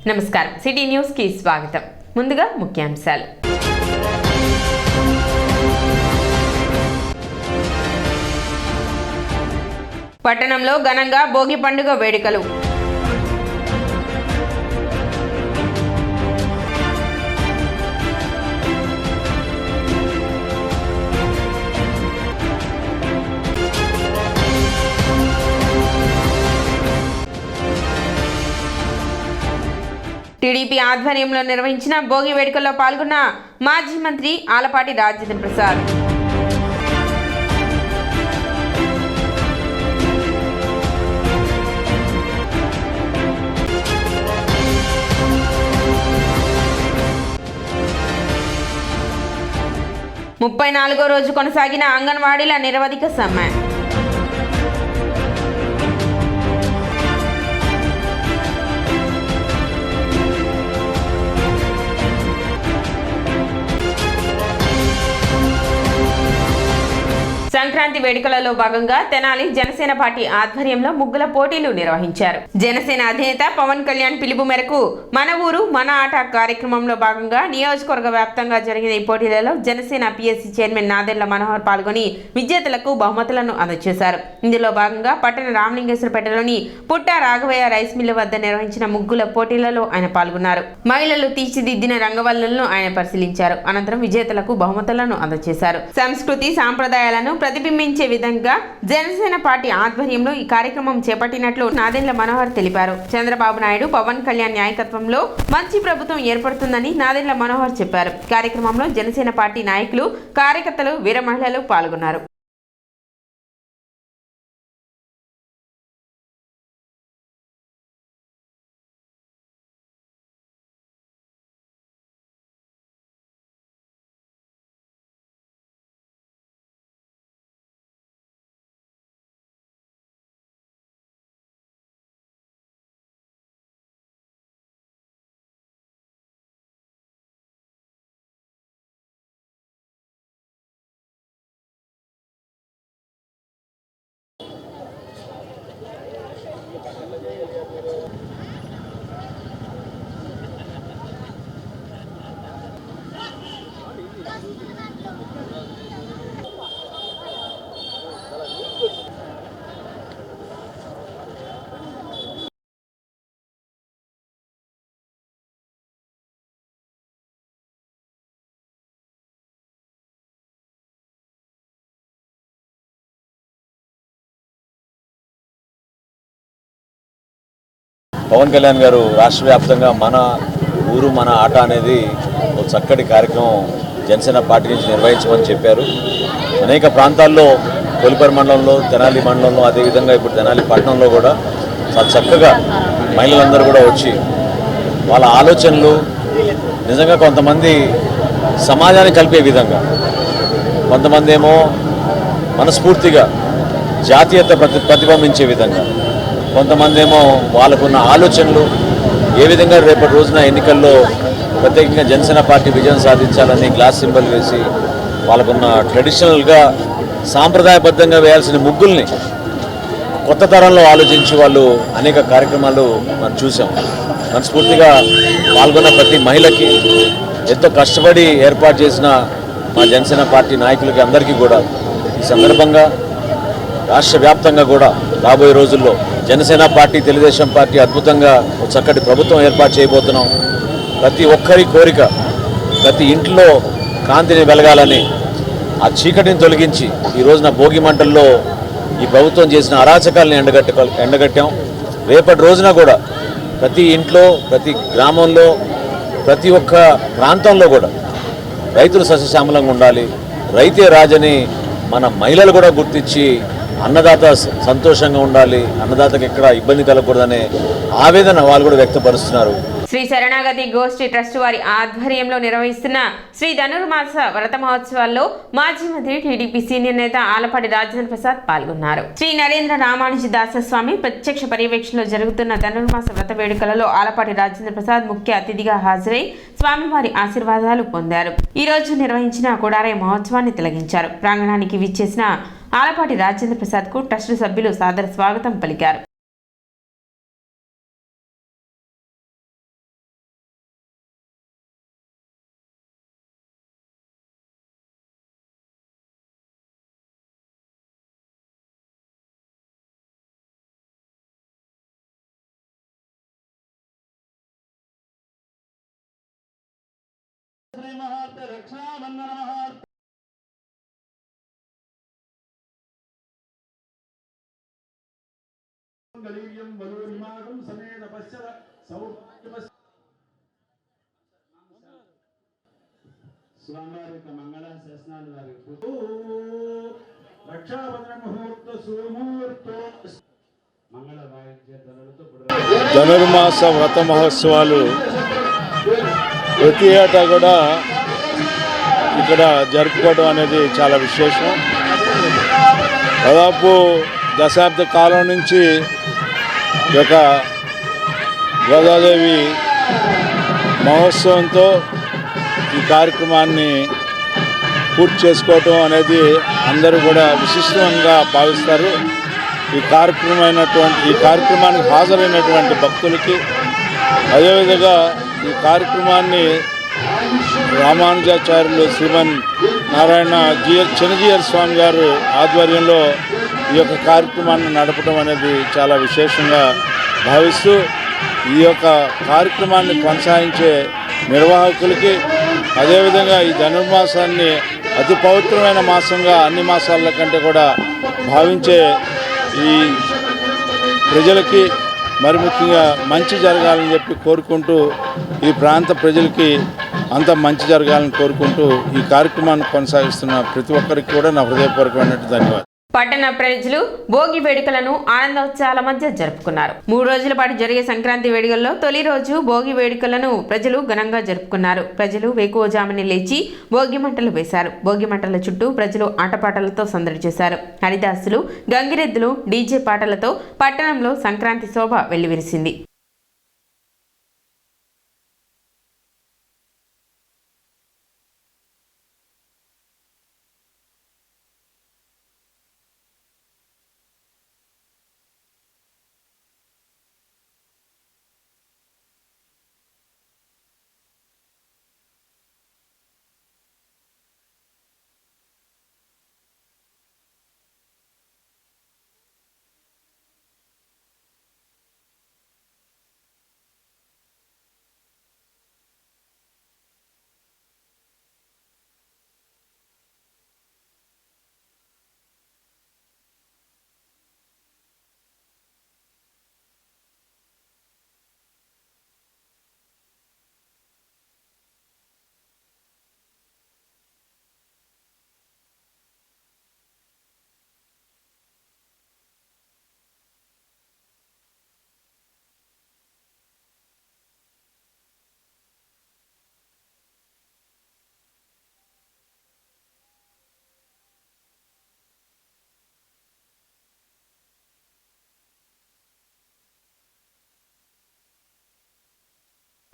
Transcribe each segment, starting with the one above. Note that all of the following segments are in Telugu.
నమస్కారం సిటీ న్యూస్ కి స్వాగతం. ముందుగా ముఖ్యాంశాలు. పట్టణంలో ఘనంగా భోగి పండుగ వేడుకలు. టీడీపీ ఆధ్వర్యంలో నిర్వహించిన భోగి వేడుకల్లో పాల్గొన్న మాజీ మంత్రి ఆలపాటి రాజేంద్ర ప్రసాద్. ముప్పై 34వ రోజు కొనసాగిన అంగన్వాడీల నిరవధిక సమ్మె. సంక్రాంతి వేడుకలలో భాగంగా తెనాలి జనసేన పార్టీ ఆధ్వర్యంలో ముగ్గుల పోటీలు నిర్వహించారు. జనసేన అధినేత పవన్ కళ్యాణ్ పిలుపు మేరకు మన ఊరు మన ఆట కార్యక్రమంలో భాగంగా నియోజకవర్గ వ్యాప్తంగా జరిగిన ఈ పోటీలలో జనసేన పిఎస్సి చైర్మన్ నాదెళ్ల మనోహర్ పాల్గొని విజేతలకు బహుమతులను అందజేశారు. ఇందులో భాగంగా పట్టణ రామలింగేశ్వరపేటలోని పుట్ట రాఘవయ్య రైస్ మిల్లు వద్ద నిర్వహించిన ముగ్గుల పోటీలలో ఆయన పాల్గొన్నారు. మహిళలు తీర్చిదిద్దిన రంగవల్లులను ఆయన పరిశీలించారు. అనంతరం విజేతలకు బహుమతులను అందజేశారు. సంస్కృతి సాంప్రదాయాలను ప్రతిబింబించే విధంగా జనసేన పార్టీ ఆధ్వర్యంలో ఈ కార్యక్రమం చేపట్టినట్లు నాదెండ్ల మనోహర్ తెలిపారు. చంద్రబాబు నాయుడు పవన్ కళ్యాణ్ నాయకత్వంలో మంచి ప్రభుత్వం ఏర్పడుతుందని నాదెండ్ల మనోహర్ చెప్పారు. కార్యక్రమంలో జనసేన పార్టీ నాయకులు, కార్యకర్తలు, వీర మహిళలు పాల్గొన్నారు. పవన్ కళ్యాణ్ గారు రాష్ట్ర వ్యాప్తంగా మన ఊరు మన ఆట అనేది ఒక చక్కటి కార్యక్రమం జనసేన పార్టీ నుంచి నిర్వహించమని చెప్పారు. అనేక ప్రాంతాల్లో కొలిపరి మండలంలో, తెనాలి మండలంలో, అదేవిధంగా ఇప్పుడు తెనాలి పట్టణంలో కూడా చాలా చక్కగా మహిళలందరూ కూడా వచ్చి వాళ్ళ ఆలోచనలు నిజంగా కొంతమంది సమాజాన్ని కలిపే విధంగా, కొంతమంది ఏమో మనస్ఫూర్తిగా జాతీయత ప్రతిబింబించే విధంగా, కొంతమంది ఏమో వాళ్ళకున్న ఆలోచనలు ఏ విధంగా రేపటి రోజున ఎన్నికల్లో ప్రత్యేకంగా జనసేన పార్టీ విజయం సాధించాలని గ్లాస్ సింబల్ వేసి వాళ్ళకున్న ట్రెడిషనల్గా సాంప్రదాయబద్ధంగా వేయాల్సిన ముగ్గుల్ని కొత్త తరంలో ఆలోచించి వాళ్ళు అనేక కార్యక్రమాలు మనం చూసాం. మనస్ఫూర్తిగా పాల్గొన్న ప్రతి మహిళకి, ఎంతో కష్టపడి ఏర్పాటు చేసిన మా జనసేన పార్టీ నాయకులకి అందరికీ కూడా ఈ సందర్భంగా రాష్ట్ర వ్యాప్తంగా కూడా రాబోయే రోజుల్లో జనసేన పార్టీ, తెలుగుదేశం పార్టీ అద్భుతంగా ఒక చక్కటి ప్రభుత్వం ఏర్పాటు చేయబోతున్నాం. ప్రతి ఒక్కరి కోరిక ప్రతి ఇంట్లో కాంతిని వెలగాలని, ఆ చీకటిని తొలగించి ఈ రోజున భోగి మంటల్లో ఈ ప్రభుత్వం చేసిన అరాచకాలని ఎండగట్టాం. రేపటి రోజున కూడా ప్రతి ఇంట్లో, ప్రతి గ్రామంలో, ప్రతి ఒక్క ప్రాంతంలో కూడా రైతులు సస్యశ్యామలంగా ఉండాలి, రైతే రాజని మన మహిళలు కూడా గుర్తించి అన్నదాత సంతోషంగా ఉండాలి, అన్నదాతకి ఎక్కడ ఇబ్బంది కలగకూడదనే ఆవేదన వాళ్ళు కూడా వ్యక్తపరుస్తున్నారు. శ్రీ శరణాగతి గోష్ఠి ట్రస్ట్ వారి ఆధ్వర్యంలో నిర్వహిస్తున్న శ్రీ ధనుర్మాస వ్రత మహోత్సవాల్లో మాజీ మంత్రి టీడీపీ సీనియర్ నేత ఆలపాటి రాజేంద్ర ప్రసాద్ పాల్గొన్నారు. శ్రీ నరేంద్ర రామానుజ దాస స్వామి ప్రత్యక్ష పర్యవేక్షణలో జరుగుతున్న ధనుర్మాస వ్రత వేడుకలలో ఆలపాటి రాజేంద్ర ప్రసాద్ ముఖ్య అతిథిగా హాజరై స్వామివారి ఆశీర్వాదాలు పొందారు. ఈ రోజు నిర్వహించిన కొడారై మహోత్సవాన్ని తిలకించారు. ప్రాంగణానికి విచ్చేసిన ఆలపాటి రాజేంద్ర ప్రసాద్ కు ట్రస్ట్ సభ్యులు సాదర స్వాగతం పలికారు. స్వామివారి యొక్క మంగళ శాసనాలు వారి రక్షాబంధన ముహూర్త సుముహూర్త మంగళ వాయిద్య ధరలతో ధనుర్మాస వ్రత మహోత్సవాలు ప్రతి ఏటా కూడా ఇక్కడ జరుపుకోవడం అనేది చాలా విశేషం. దాదాపు దశాబ్ద కాలం నుంచి ఈ యొక్క గోదాదేవి మహోత్సవంతో ఈ కార్యక్రమాన్ని పూర్తి చేసుకోవటం అనేది అందరూ కూడా విశిష్టంగా భావిస్తారు. ఈ కార్యక్రమానికి హాజరైనటువంటి భక్తులకి, అదేవిధంగా ఈ కార్యక్రమాన్ని రామానుజాచార్యులు శ్రీమన్ నారాయణ చిన్నజీయర్ స్వామి గారు ఆధ్వర్యంలో ఈ యొక్క కార్యక్రమాన్ని నడపడం అనేది చాలా విశేషంగా భావిస్తూ, ఈ యొక్క కార్యక్రమాన్ని కొనసాగించే నిర్వాహకులకి, అదేవిధంగా ఈ ధనుర్మాసాన్ని అతి పవిత్రమైన మాసంగా అన్ని మాసాల కంటే కూడా భావించే ఈ ప్రజలకి మరి ముఖ్యంగా మంచి జరగాలని చెప్పి కోరుకుంటూ, ఈ ప్రాంత ప్రజలకి అంత మంచి జరగాలని కోరుకుంటూ ఈ కార్యక్రమాన్ని కొనసాగిస్తున్న ప్రతి ఒక్కరికి కూడా నా హృదయపూర్వకమైన ధన్యవాదాలు. పట్టణ ప్రజలు భోగి వేడుకలను ఆనందోత్సవాల మధ్య జరుపుకున్నారు. 3 రోజుల పాటు జరిగే సంక్రాంతి వేడుకల్లో తొలి రోజు భోగి వేడుకలను ప్రజలు ఘనంగా జరుపుకున్నారు. ప్రజలు వేకువజామునే లేచి భోగి మంటలు వేశారు. భోగి మంటల చుట్టూ ప్రజలు ఆటపాటలతో సందడి చేశారు. హరిదాసులు, గంగిరెద్దులు, డీజే పాటలతో పట్టణంలో సంక్రాంతి శోభ వెల్లివిరిసింది.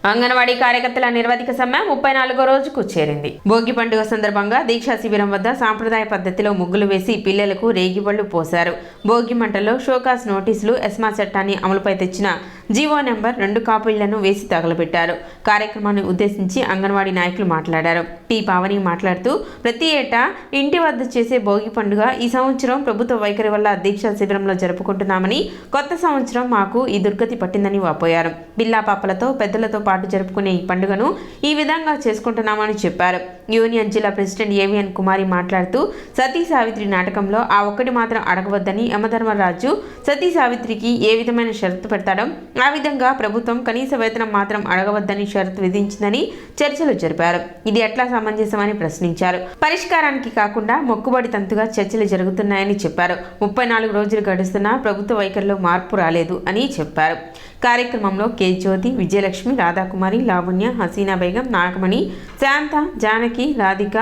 అంగన్వాడీ కార్యకర్తల నిర్వధిక సమ్మె 34వ రోజుకు చేరింది. భోగి పండుగ సందర్భంగా దీక్షా శిబిరం వద్ద సాంప్రదాయ పద్ధతిలో ముగ్గులు వేసి పిల్లలకు రేగిపళ్ళు పోశారు. భోగి మంటల్లో షోకాస్ నోటీసులు, ఎస్మా చట్టాన్ని అమలుపై తెచ్చిన జీవో నెంబర్ 2 కాపీలను వేసి తగలబెట్టారు. కార్యక్రమాన్ని ఉద్దేశించి అంగన్వాడీ నాయకులు మాట్లాడారు. టి పావని మాట్లాడుతూ, ప్రతి ఏటా ఇంటి వద్ద చేసే భోగి పండుగ ఈ సంవత్సరం ప్రభుత్వ వైఖరి వల్ల దీక్షా శిబిరంలో జరుపుకుంటున్నామని, కొత్త సంవత్సరం మాకు ఈ దుర్గతి పట్టిందని వాపోయారు. పిల్లా పాపలతో పెద్దలతో పాటు జరుపుకునే ఈ పండుగను ఈ విధంగా చేసుకుంటున్నామని చెప్పారు. యూనియన్ జిల్లా ప్రెసిడెంట్ ఏవిఎన్ కుమారి మాట్లాడుతూ, సతీ సావిత్రి నాటకంలో ఆ ఒక్కటి మాత్రం అడగవద్దని యమధర్మరాజు సతీ సావిత్రికి ఏ విధమైన షరతు పెడతాడో ఆ విధంగా ప్రభుత్వం కనీస వేతనం మాత్రం అడగవద్దని షరతు విధించిందని చర్చలు జరిపారు. ఇది ఎట్లా సమంజసమని ప్రశ్నించారు. పరిష్కారానికి కాకుండా మొక్కుబడి తంతుగా చర్చలు జరుగుతున్నాయని చెప్పారు. 34 రోజులు గడుస్తున్నా ప్రభుత్వ వైఖరిలో మార్పు రాలేదు అని చెప్పారు. కార్యక్రమంలో కె జ్యోతి, విజయలక్ష్మి, రాధాకుమారి, లావణ్య, హసీనా బేగం, నాగమణి, శాంత, జానకి, రాధిక,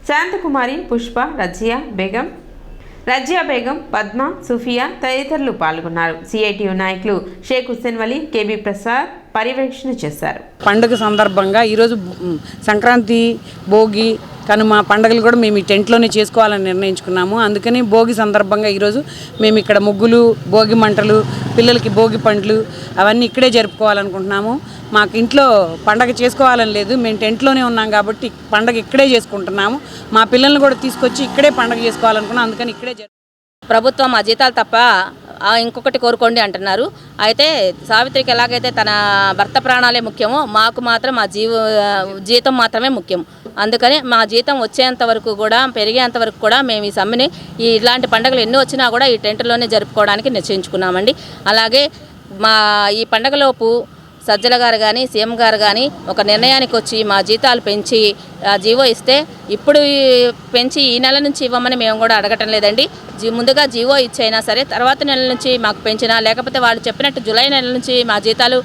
శాంతకుమారి, పుష్ప, రజియా బేగం, పద్మ, సుఫియా తదితరులు పాల్గొన్నారు. సిఐటియు నాయకులు షేక్ హుస్సేన్ వలీ, కేబీ ప్రసాద్ పర్యవేక్షణ చేశారు. పండుగ సందర్భంగా ఈరోజు సంక్రాంతి, భోగి, కనుమ పండుగలు కూడా మేము ఈ టెంట్లోనే చేసుకోవాలని నిర్ణయించుకున్నాము. అందుకని భోగి సందర్భంగా ఈరోజు మేము ఇక్కడ ముగ్గులు, భోగి మంటలు, పిల్లలకి భోగి పండ్లు అవన్నీ ఇక్కడే జరుపుకోవాలనుకుంటున్నాము. మాకు ఇంట్లో పండగ చేసుకోవాలని లేదు, మేము టెంట్లోనే ఉన్నాం కాబట్టి పండగ ఇక్కడే చేసుకుంటున్నాము. మా పిల్లల్ని కూడా తీసుకొచ్చి ఇక్కడే పండగ చేసుకోవాలనుకున్నాం. అందుకని ఇక్కడే ప్రభుత్వం మా జీతాలు తప్ప ఇంకొకటి కోరుకోండి అంటున్నారు. అయితే సావిత్రికి ఎలాగైతే తన భర్త ప్రాణాలే ముఖ్యమో మాకు మాత్రం మా జీతం మాత్రమే ముఖ్యం. అందుకని మా జీతం వచ్చేంత వరకు కూడా, పెరిగేంత వరకు కూడా మేము ఈ సమ్మెని ఇలాంటి పండుగలు ఎన్ని వచ్చినా కూడా ఈ టెంట్లోనే జరుపుకోవడానికి నిశ్చయించుకున్నామండి. అలాగే మా ఈ పండుగలోపు సజ్జల గారు కానీ సీఎం గారు కానీ ఒక నిర్ణయానికి వచ్చి మా జీతాలు పెంచి జీవో ఇస్తే, ఇప్పుడు పెంచి ఈ నెల నుంచి ఇవ్వమని మేము కూడా అడగటం లేదండి. ముందుగా జీవో ఇచ్చైనా సరే తర్వాత నెల నుంచి మాకు పెంచినా, లేకపోతే వాళ్ళు చెప్పినట్టు జూలై నెల నుంచి మా జీతాలు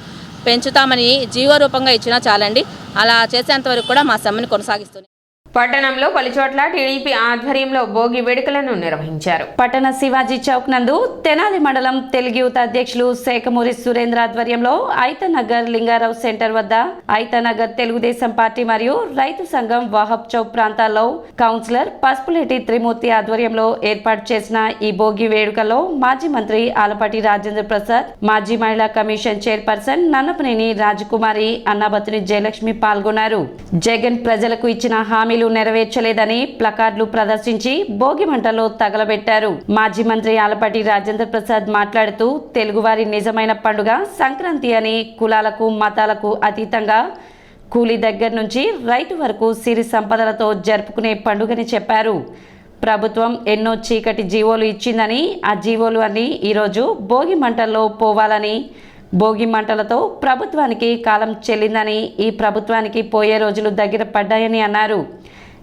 పెంచుతామని జీవో రూపంగా ఇచ్చినా చాలండి. అలా చేసేంత వరకు కూడా మా సమ్మెను కొనసాగిస్తుంది. పట్టణంలో పలుచోట్ల టీడీపీ ఆధ్వర్యంలో భోగి వేడుకలను నిర్వహించారు. పట్టణ శివాజీ చౌక్ నందు తెనాలి మండలం తెలుగు యూత్ అధ్యక్షులు శేఖమూరి సురేంద్ర ఆధ్వర్యంలో ఐతనగర్ లింగారావు సెంటర్ వద్ద ఐతనగర్ తెలుగుదేశం పార్టీ మరియు రైతు సంఘం వాహబ్ చౌక్ ప్రాంతాల్లో కౌన్సిలర్ పసుపులేటి త్రిమూర్తి ఆధ్వర్యంలో ఏర్పాటు చేసిన ఈ భోగి వేడుకలో మాజీ మంత్రి ఆలపాటి రాజేంద్ర ప్రసాద్, మాజీ మహిళా కమిషన్ చైర్పర్సన్ నన్నపనేని రాజకుమారి, అన్నాబతుని జయలక్ష్మి పాల్గొన్నారు. జగన్ ప్రజలకు ఇచ్చిన హామీలు నెరవేర్చలేదని ప్లకార్డులు ప్రదర్శించి భోగి మంటలో తగలబెట్టారు. మాజీ మంత్రి ఆలపాటి రాజేంద్ర ప్రసాద్ మాట్లాడుతూ తెలుగువారి నిజమైన పండుగ సంక్రాంతి అని, కులాలకు మతాలకు అతీతంగా కూలీ దగ్గర నుంచి రైతు వరకు సిరి సంపదలతో జరుపుకునే పండుగని చెప్పారు. ప్రభుత్వం ఎన్నో చీకటి జీవోలు ఇచ్చిందని, ఆ జీవోలు అన్ని ఈరోజు భోగి మంటల్లో పోవాలని, భోగి మంటలతో ప్రభుత్వానికి కాలం చెల్లిందని, ఈ ప్రభుత్వానికి పోయే రోజులు దగ్గర పడ్డాయని అన్నారు.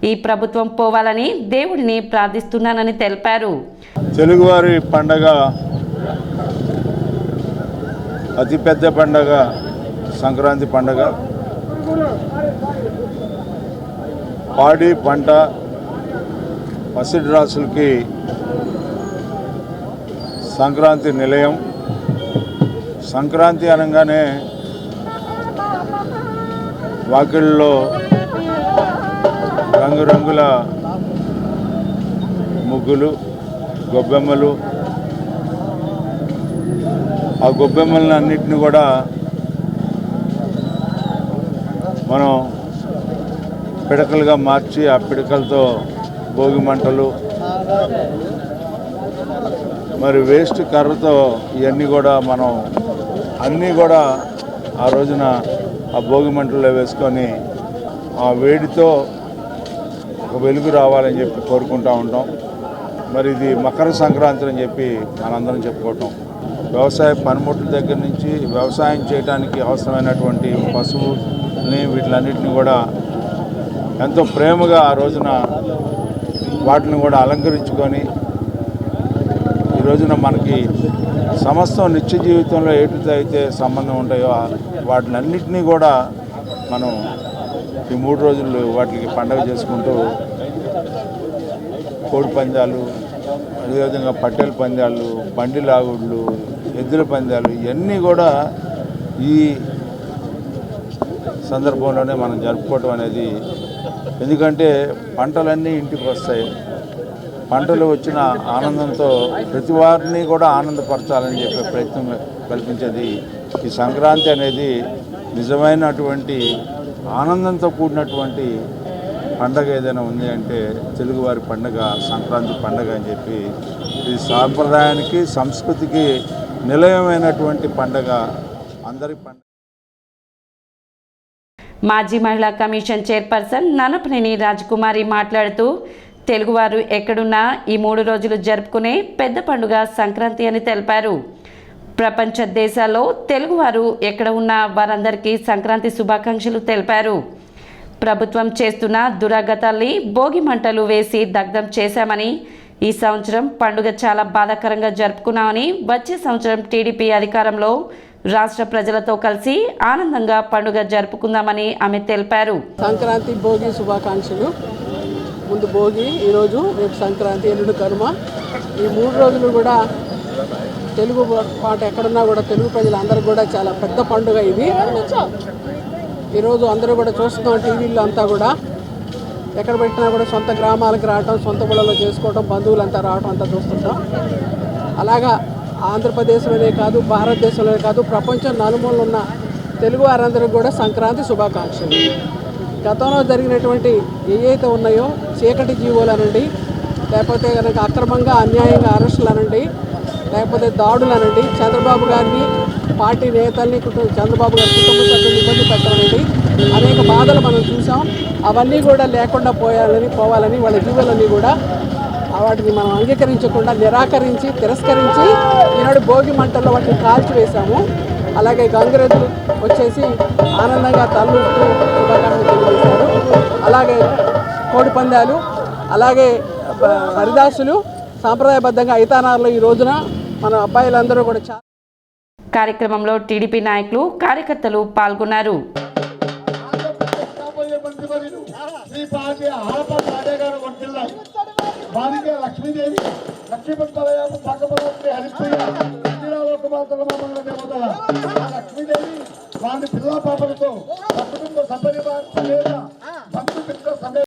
ఈ ప్రభుత్వం పోవాలని దేవుడిని ప్రార్థిస్తున్నానని తెలిపారు. తెలుగువారి పండగ అతిపెద్ద పండగ సంక్రాంతి పండగ. పాడి పంట పసిడి రాసులకి సంక్రాంతి నిలయం. సంక్రాంతి అనగానే వాకిళ్ళలో రంగురంగుల ముగ్గులు, గొబ్బెమ్మలు. ఆ గొబ్బెమ్మలను అన్నిటిని కూడా మనం పిడకలుగా మార్చి ఆ పిడకలతో భోగి మంటలు, మరి వేస్ట్ కర్రతో ఇవన్నీ కూడా మనం అన్నీ కూడా ఆ రోజున ఆ భోగి మంటల్లో వేసుకొని ఆ వేడితో ఒక వెలుగు రావాలని చెప్పి కోరుకుంటూ ఉంటాం. మరి ఇది మకర సంక్రాంతి అని చెప్పి మనందరం చెప్పుకోవటం. వ్యవసాయ పనిముట్ల దగ్గర నుంచి వ్యవసాయం చేయడానికి అవసరమైనటువంటి పశువుల్ని వీటిలన్నిటిని కూడా ఎంతో ప్రేమగా ఆ రోజున వాటిని కూడా అలంకరించుకొని, ఈ రోజున మనకి సమస్తం నిత్య జీవితంలో ఏటితో అయితే సంబంధం ఉంటాయో వాటినన్నిటినీ కూడా మనం ఈ 3 రోజులు వాటికి పండుగ చేసుకుంటూ కోడి పందాలు, అదేవిధంగా పట్టెల పందాలు, బండి లాగుళ్ళు, ఎద్దుల పందాలు ఇవన్నీ కూడా ఈ సందర్భంలోనే మనం జరుపుకోవటం అనేది. ఎందుకంటే పంటలన్నీ ఇంటికి వస్తాయి. పంటలు వచ్చిన ఆనందంతో ప్రతి వారిని కూడా ఆనందపరచాలని చెప్పే ప్రయత్నం కల్పించేది ఈ సంక్రాంతి అనేది. నిజమైనటువంటి ఆనందంతో కూడినటువంటి పండగ ఏదైనా ఉంది అంటే తెలుగువారి పండగ సంక్రాంతి పండగ అని చెప్పి, ఈ సాంప్రదాయానికి సంస్కృతికి నిలయమైనటువంటి పండగ అందరి పండగ. మాజీ మహిళా కమిషన్ చైర్పర్సన్ నన్నపనేని రాజకుమారి మాట్లాడుతూ తెలుగువారు ఎక్కడున్నా ఈ 3 రోజులు జరుపుకునే పెద్ద పండుగ సంక్రాంతి అని తెలిపారు. ప్రపంచ దేశాల్లో తెలుగువారు ఎక్కడ ఉన్నా వారందరికీ సంక్రాంతి శుభాకాంక్షలు తెలిపారు. ప్రభుత్వం చేస్తున్న దురాగతాల్ని భోగి మంటలు వేసి దగ్ధం చేశామని, ఈ సంవత్సరం పండుగ చాలా బాధాకరంగా జరుపుకున్నామని, వచ్చే సంవత్సరం టీడీపీ అధికారంలో రాష్ట్ర ప్రజలతో కలిసి ఆనందంగా పండుగ జరుపుకుందామని ఆమె తెలిపారు. సంక్రాంతి భోగి శుభాకాంక్షలు. ముందు భోగి, ఈరోజు రేపు సంక్రాంతి, ఎల్లుండి కనుమ. ఈ 3 రోజులు కూడా తెలుగు పాట ఎక్కడున్నా కూడా తెలుగు ప్రజలందరూ కూడా చాలా పెద్ద పండుగ ఇది. ఈరోజు అందరూ కూడా చూస్తున్నాం టీవీల్లో అంతా కూడా, ఎక్కడ పెట్టినా కూడా సొంత గ్రామాలకు రావటం, సొంత ఊళ్ళలో చేసుకోవటం, బంధువులంతా రావటం అంతా చూస్తుంటాం. అలాగా ఆంధ్రప్రదేశ్లోనే కాదు, భారతదేశంలోనే కాదు, ప్రపంచం నలుమూలలు ఉన్న తెలుగు వారందరూ కూడా సంక్రాంతి శుభాకాంక్షలు. గతంలో జరిగినటువంటి ఏవైతే ఉన్నాయో చీకటి జీవోలు అనండి, లేకపోతే కనుక అక్రమంగా అన్యాయంగా అరెస్టులు అనండి, లేకపోతే దాడులు అనండి, చంద్రబాబు గారిని పార్టీ నేతల్ని చంద్రబాబు గారి కుటుంబ సభ్యులు ఇబ్బంది పెట్టాలండి, అనేక బాధలు మనం చూసాం. అవన్నీ కూడా లేకుండా పోవాలని వాళ్ళ జీవులన్నీ కూడా వాటిని మనం అంగీకరించకుండా తిరస్కరించి ఈనాడు భోగి మంటల్లో వాటిని కాల్చివేశాము. అలాగే గంగిరెద్దులు వచ్చేసి ఆనందంగా తల్లుతూ శుభాకాంక్షలు తెలియజేశారు. అలాగే కోడి పందాలు, అలాగే హరిదాసులు సాంప్రదాయబద్ధంగా ఐతానార్లో ఈ రోజున మన అబ్బాయిలందరూ కూడా కార్యక్రమంలో టీడీపీ నాయకులు కార్యకర్తలు పాల్గొన్నారు. లక్ష్మీదేవి లక్ష్మీదేవి వారి పిల్ల పాపలతో కుటుంబ సపరివార సమేత బంధు మిత్ర సమేత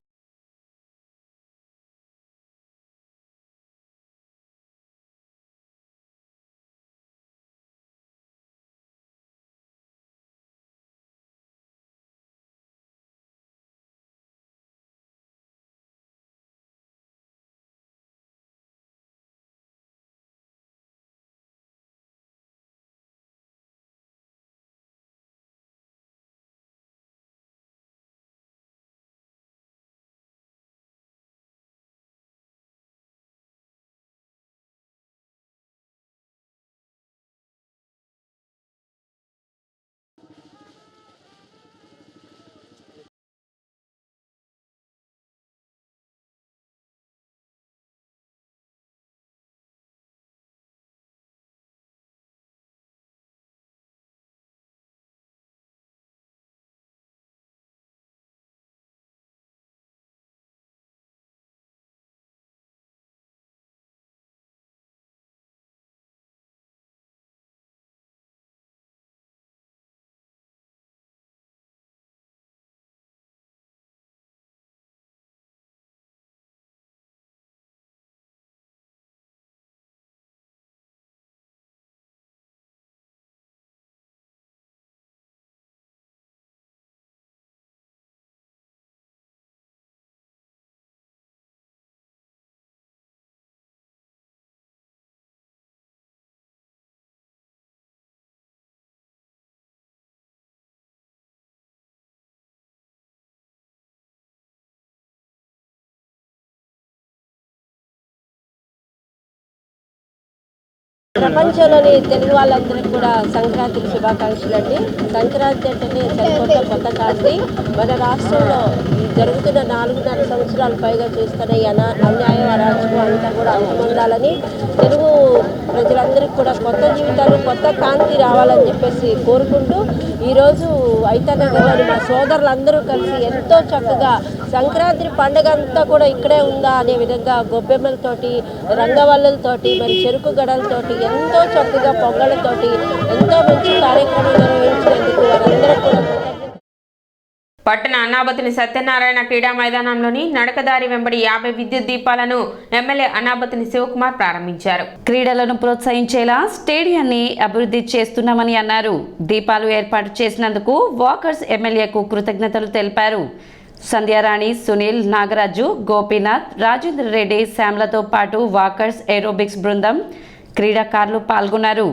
ప్రపంచంలోని తెలుగు వాళ్ళందరికీ కూడా సంక్రాంతికి శుభాకాంక్షలు అండి. సంక్రాంతి అంటేనే సరికొత్త కొత్త కాంతి. మన రాష్ట్రంలో జరుగుతున్న 4.5 సంవత్సరాలు పైగా చూస్తున్న ఈ అన్యాయం అరాచకం అంతా కూడా అంతమొందాలని, తెలుగు ప్రజలందరికీ కూడా కొత్త జీవితాలు కొత్త కాంతి రావాలని చెప్పేసి కోరుకుంటూ ఈరోజు ఐతానగర్లోని మా సోదరులందరూ కలిసి ఎంతో చక్కగా సంక్రాంతి పండుగ అంతా కూడా ఇక్కడే ఉందా అనే విధంగా గొబ్బెమ్మలతోటి, రంగవల్లులతోటి, మరి చెరుకు గడలతోటి, ఎంతో చక్కగా పొంగళ్ళతోటి ఎంతో మంచి కార్యక్రమం నిర్వహించినందుకు వారందరూ కూడా పట్టణ అన్నాబతిని సత్యనారాయణ క్రీడా మైదానంలోని నడకదారి వెంబడి 50 విద్యుత్ దీపాలను ఎమ్మెల్యే అన్నాబతిని శివకుమార్ ప్రారంభించారు. క్రీడలను ప్రోత్సహించేలా స్టేడియాన్ని అభివృద్ధి చేస్తున్నామని అన్నారు. దీపాలు ఏర్పాటు చేసినందుకు వాకర్స్ ఎమ్మెల్యేకు కృతజ్ఞతలు తెలిపారు. సంధ్యారాణి, సునీల్, నాగరాజు, గోపీనాథ్, రాజేంద్ర రెడ్డి, శ్యామ్లతో పాటు వాకర్స్ ఏరోబిక్స్ బృందం, క్రీడాకారులు పాల్గొన్నారు.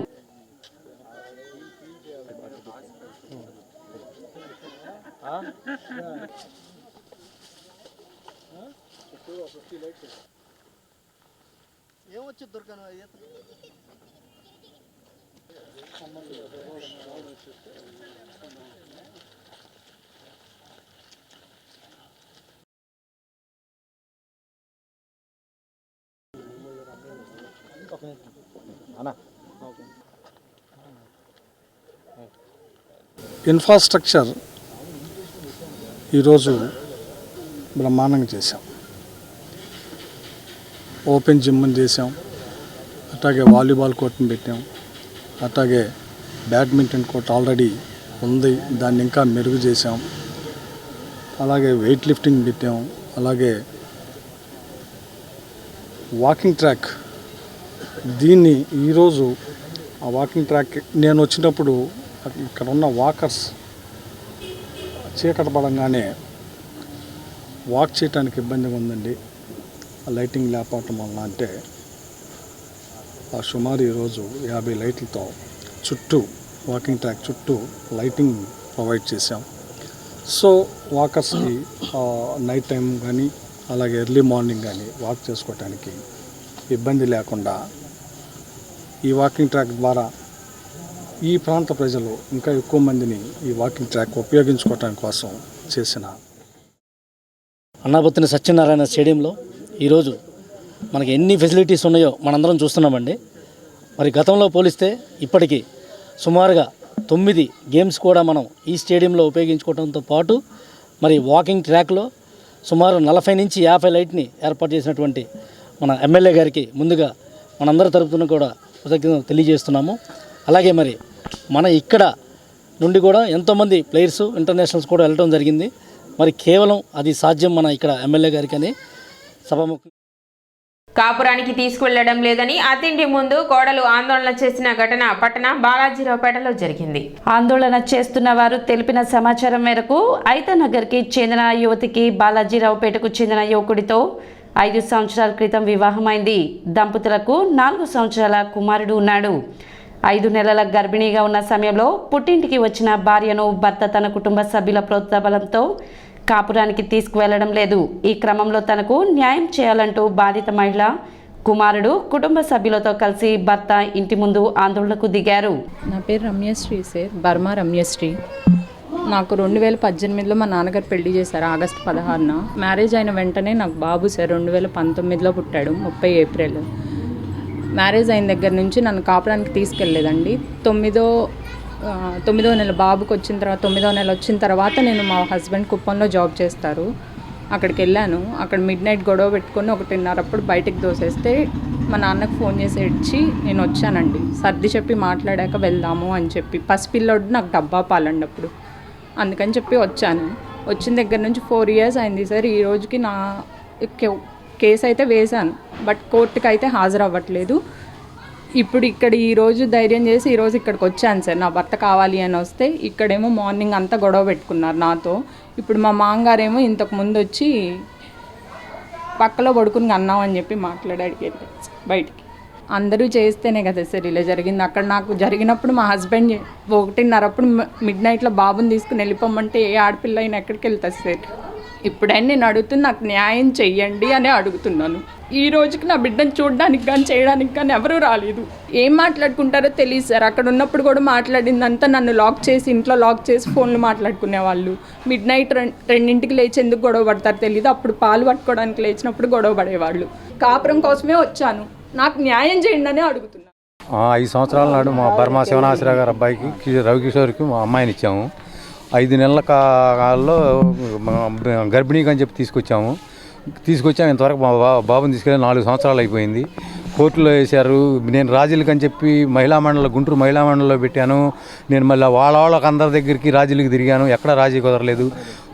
ఇన్ఫ్రాస్ట్రక్చర్ ఈరోజు బ్రహ్మాండంగా చేసాం. ఓపెన్ జిమ్ చేసాం, అట్లాగే వాలీబాల్ కోర్ట్ని పెట్టాం, అట్లాగే బ్యాడ్మింటన్ కోర్ట్ ఆల్రెడీ ఉంది, దాన్ని ఇంకా మెరుగు చేసాం. అలాగే వెయిట్ లిఫ్టింగ్ పెట్టాం, అలాగే వాకింగ్ ట్రాక్. దీన్ని ఈరోజు ఆ వాకింగ్ ట్రాక్ నేను వచ్చినప్పుడు ఇక్కడ ఉన్న వాకర్స్ చీకటి పడంగానే వాక్ చేయడానికి ఇబ్బందిగా ఉందండి లైటింగ్ లేకపోవటం వల్ల. అంటే సుమారు ఈరోజు 50 లైట్లతో చుట్టూ వాకింగ్ ట్రాక్ చుట్టూ లైటింగ్ ప్రొవైడ్ చేశాం. సో వాకర్స్కి నైట్ టైం కానీ అలాగే ఎర్లీ మార్నింగ్ కానీ వాక్ చేసుకోవటానికి ఇబ్బంది లేకుండా ఈ వాకింగ్ ట్రాక్ ద్వారా ఈ ప్రాంత ప్రజలు ఇంకా ఎక్కువ మందిని ఈ వాకింగ్ ట్రాక్ ఉపయోగించుకోవటానికి కోసం చేసిన అన్నాపత్తిన సత్యనారాయణ స్టేడియంలో ఈరోజు మనకి ఎన్ని ఫెసిలిటీస్ ఉన్నాయో మనందరం చూస్తున్నామండి. మరి గతంలో పోలిస్తే ఇప్పటికీ సుమారుగా 9 గేమ్స్ కూడా మనం ఈ స్టేడియంలో ఉపయోగించుకోవడంతో పాటు మరి వాకింగ్ ట్రాక్లో సుమారు 40 నుంచి 50 లైట్ని ఏర్పాటు చేసినటువంటి మన ఎమ్మెల్యే గారికి ముందుగా మనందరి తరపున కూడా కృతజ్ఞతలు తెలియజేస్తున్నాము. అలాగే మరి మన ఇక్కడ నుండి కూడా ఎంతోమంది ప్లేయర్స్ ఇంటర్నేషనల్స్ కూడా వెళ్ళడం జరిగింది. మరి కేవలం అది సాధ్యం మన ఇక్కడ ఎమ్మెల్యే గారికి అని సభాముఖం. కాపురానికి తీసుకువెళ్లడం లేదని అతింటి ముందు కోడలు ఆందోళన చేసిన ఘటన పట్టణ బాలాజీరావుపేటలో జరిగింది. ఆందోళన చేస్తున్న వారు తెలిపిన సమాచారం మేరకు ఐతనగర్కి చెందిన యువతికి బాలాజీరావుపేటకు చెందిన యువకుడితో 5 సంవత్సరాల క్రితం వివాహమైంది. దంపతులకు 4 సంవత్సరాల కుమారుడు ఉన్నాడు. 5 నెలల గర్భిణీగా ఉన్న సమయంలో పుట్టింటికి వచ్చిన భార్యను భర్త తన కుటుంబ సభ్యుల ప్రోత్సాహంతో కాపురానికి తీసుకువెళ్లడం లేదు. ఈ క్రమంలో తనకు న్యాయం చేయాలంటూ బాధిత మహిళ కుమారుడు కుటుంబ సభ్యులతో కలిసి భర్త ఇంటి ముందు ఆందోళనకు దిగారు. నా పేరు రమ్యశ్రీ సార్, బర్మా రమ్యశ్రీ. నాకు 2018లో మా నాన్నగారు పెళ్లి చేశారు ఆగస్టు 16న. మ్యారేజ్ అయిన వెంటనే నాకు బాబు సార్ 2019లో పుట్టాడు 30 ఏప్రిల్. మ్యారేజ్ అయిన దగ్గర నుంచి నన్ను కాపురానికి తీసుకెళ్ళలేదండి. 9వ నెల బాబుకి వచ్చిన తర్వాత 9వ నెల వచ్చిన తర్వాత నేను మా హస్బెండ్ కుప్పంలో జాబ్ చేస్తారు, అక్కడికి వెళ్ళాను. అక్కడ మిడ్ నైట్ గొడవ పెట్టుకొని 1:30 అప్పుడు బయటికి దోసేస్తే మా నాన్నకు ఫోన్ చేసి ఇచ్చి నేను వచ్చానండి. సర్ది చెప్పి మాట్లాడాక వెళ్దాము అని చెప్పి. పసిపిల్లోడు నాకు డబ్బా పాలండి అప్పుడు, అందుకని చెప్పి వచ్చాను. వచ్చిన దగ్గర నుంచి 4 ఇయర్స్ అయింది సార్. ఈ రోజుకి నా కేసు అయితే వేశాను, బట్ కోర్టుకి అయితే హాజరు అవ్వట్లేదు. ఇప్పుడు ఇక్కడ ఈరోజు ధైర్యం చేసి ఈరోజు ఇక్కడికి వచ్చాను సార్. నా భర్త కావాలి అని వస్తే ఇక్కడేమో మార్నింగ్ అంతా గొడవ పెట్టుకున్నారు నాతో. ఇప్పుడు మా మామగారేమో ఇంతకు ముందు వచ్చి పక్కలో పడుకుని అన్నాం అని చెప్పి మాట్లాడాడు బయటికి. అందరూ చేస్తేనే కదా సార్ ఇలా జరిగింది. అక్కడ నాకు జరిగినప్పుడు మా హస్బెండ్ 1:30 అప్పుడు మిడ్ నైట్లో బాబుని తీసుకుని వెళ్ళిపోమంటే ఏ ఆడపిల్ల అయినా ఎక్కడికి వెళ్తారు సార్? ఇప్పుడైనా నేను అడుగుతున్నా, నాకు న్యాయం చెయ్యండి అని అడుగుతున్నాను. ఈ రోజుకి నా బిడ్డను చూడడానికి కానీ చేయడానికి కానీ ఎవరూ రాలేదు. ఏం మాట్లాడుకుంటారో తెలియదు సార్. అక్కడ ఉన్నప్పుడు కూడా మాట్లాడిందంతా నన్ను లాక్ చేసి ఇంట్లో లాక్ చేసి ఫోన్లు మాట్లాడుకునేవాళ్ళు. మిడ్ నైట్ 2ంటికి లేచి ఎందుకు గొడవ పడతారో తెలియదు. అప్పుడు పాలు పట్టుకోవడానికి లేచినప్పుడు గొడవ పడేవాళ్ళు. కాపురం కోసమే వచ్చాను, నాకు న్యాయం చేయండి అని అడుగుతున్నాను. 5 సంవత్సరాల నాడు మా బర్మా శివనాశ్వరరావు గారి అబ్బాయికి రవికిషోర్కి మా అమ్మాయిని ఇచ్చాము. 5 నెలల కాలంలో గర్భిణీగా అని చెప్పి తీసుకొచ్చాము. ఇంతవరకు మా బాబుని తీసుకెళ్ళి 4 సంవత్సరాలు అయిపోయింది. కోర్టులో వేశారు. నేను రాజీలకు అని చెప్పి గుంటూరు మహిళా మండలిలో పెట్టాను. నేను మళ్ళీ వాళ్ళకి అందరి దగ్గరికి రాజీలకు తిరిగాను, ఎక్కడ రాజీ కుదరలేదు.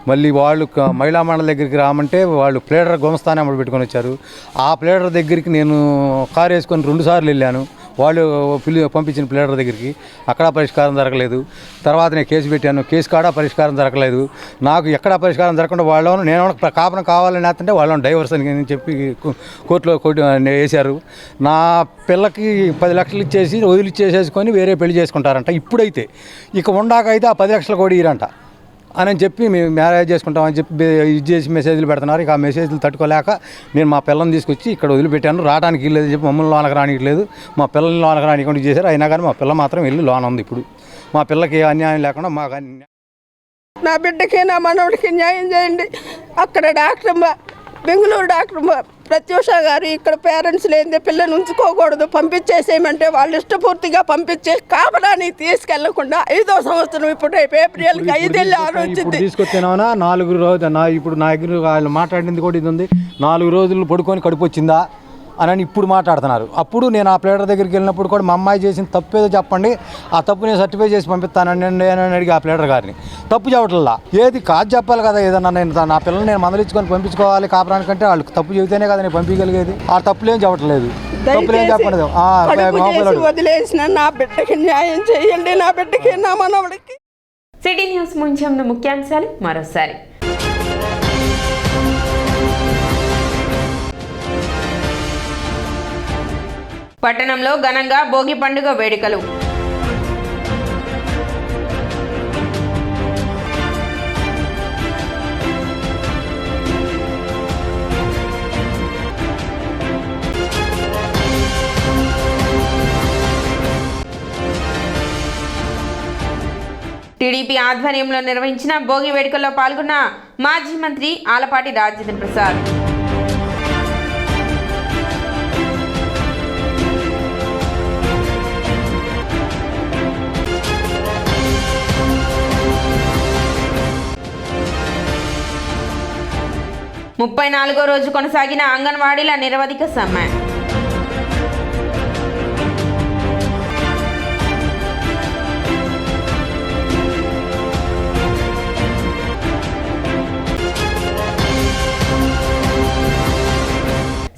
మళ్ళీ వాళ్ళు మహిళా మండలి దగ్గరికి రామంటే వాళ్ళు ప్లేడర్ గుమస్తానే అమ్మడు పెట్టుకొని వచ్చారు. ఆ ప్లేడర్ దగ్గరికి నేను కారు వేసుకొని 2 సార్లు వెళ్ళాను. వాళ్ళు పంపించిన ప్లేడర్ దగ్గరికి, అక్కడ పరిష్కారం జరగలేదు. తర్వాత నేను కేసు పెట్టాను, కేసు కాడ పరిష్కారం జరగలేదు. నాకు ఎక్కడ పరిష్కారం జరగకుండా వాళ్ళను నేను కాపురం కావాలని వేస్తుంటే వాళ్ళని డైవర్స్ అని చెప్పి కోర్టులో వేశారు. నా పిల్లకి 10 లక్షలు ఇచ్చేసి వదిలిచ్చేసేసుకొని వేరే పెళ్లి చేసుకుంటారంట. ఇప్పుడైతే ఇక ఉండాకైతే ఆ 10 లక్షలు కూడా ఇరంట అని చెప్పి మేము మ్యారేజ్ చేసుకుంటామని చెప్పి ఇది చేసి మెసేజ్లు పెడుతున్నారు. ఇక ఆ మెసేజ్లు తట్టుకోలేక నేను మా పిల్లల్ని తీసుకొచ్చి ఇక్కడ వదిలిపెట్టాను. రావడానికి లేదు చెప్పి మమ్మల్ని లోనకు రానికి లేదు, మా పిల్లల్ని లోనకు రానికుండా చేశారు. అయినా కానీ మా పిల్ల మాత్రం వెళ్ళి లోన ఉంది. ఇప్పుడు మా పిల్లకి అన్యాయం లేకుండా మాకు నా బిడ్డకి నా మనవడికి న్యాయం చేయండి. అక్కడ డాక్టర్ బెంగళూరు డాక్టర్ ప్రత్యూష గారు ఇక్కడ పేరెంట్స్ లేనిదే పిల్లని ఉంచుకోకూడదు, పంపించేసేయమంటే వాళ్ళు ఇష్టపూర్తిగా పంపించే కాపురానికి తీసుకెళ్లకుండా 5వ సంవత్సరం ఇప్పుడు ఏప్రిల్కి 5 ఏళ్ళు ఆలోచించి తీసుకొచ్చానా 4 రోజులు. ఇప్పుడు నా దగ్గర వాళ్ళు మాట్లాడింది కూడా ఇది ఉంది. 4 రోజులు పడుకొని కడుపు వచ్చిందా అని ఇప్పుడు మాట్లాడుతున్నారు. అప్పుడు నేను ఆ ప్లేడర్ దగ్గరికి వెళ్ళినప్పుడు కూడా మా అమ్మాయి చేసిన తప్పేదో చెప్పండి, ఆ తప్పు నేను సర్టిఫై చేసి పంపిస్తానండి అని అడిగి ఆ ప్లేడర్ గారిని. తప్పు చెప్పట్లా, ఏది కాదు చెప్పాలి కదా. ఏదన్నా నేను నా పిల్లల్ని నేను మందలించుకొని పంపించుకోవాలి కాపురానికంటే వాళ్ళకి తప్పు చెబితేనే కదా నేను పంపించగలిగేది. ఆ తప్పులేం చెప్పట్లేదు, తప్పులేం చెప్పలేదు. వదిలేసిన నా బిడ్డకి న్యాయం చేయండి, నా బిడ్డకి నా మనవడికి. సిటీ న్యూస్ ముంచెంలో ముఖ్యాంశాలు మరోసారి. పట్టణంలో ఘనంగా భోగి పండుగ వేడుకలు. టీడీపీ ఆధ్వర్యంలో నిర్వహించిన భోగి వేడుకల్లో పాల్గొన్న మాజీ మంత్రి ఆలపాటి రాజేంద్ర ప్రసాద్. ముప్పై 34వ రోజు కొనసాగిన అంగన్వాడీల నిరవధిక సమ్మె.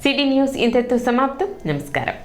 సిటీ న్యూస్ ఇంతటితో సమాప్తం. నమస్కారం.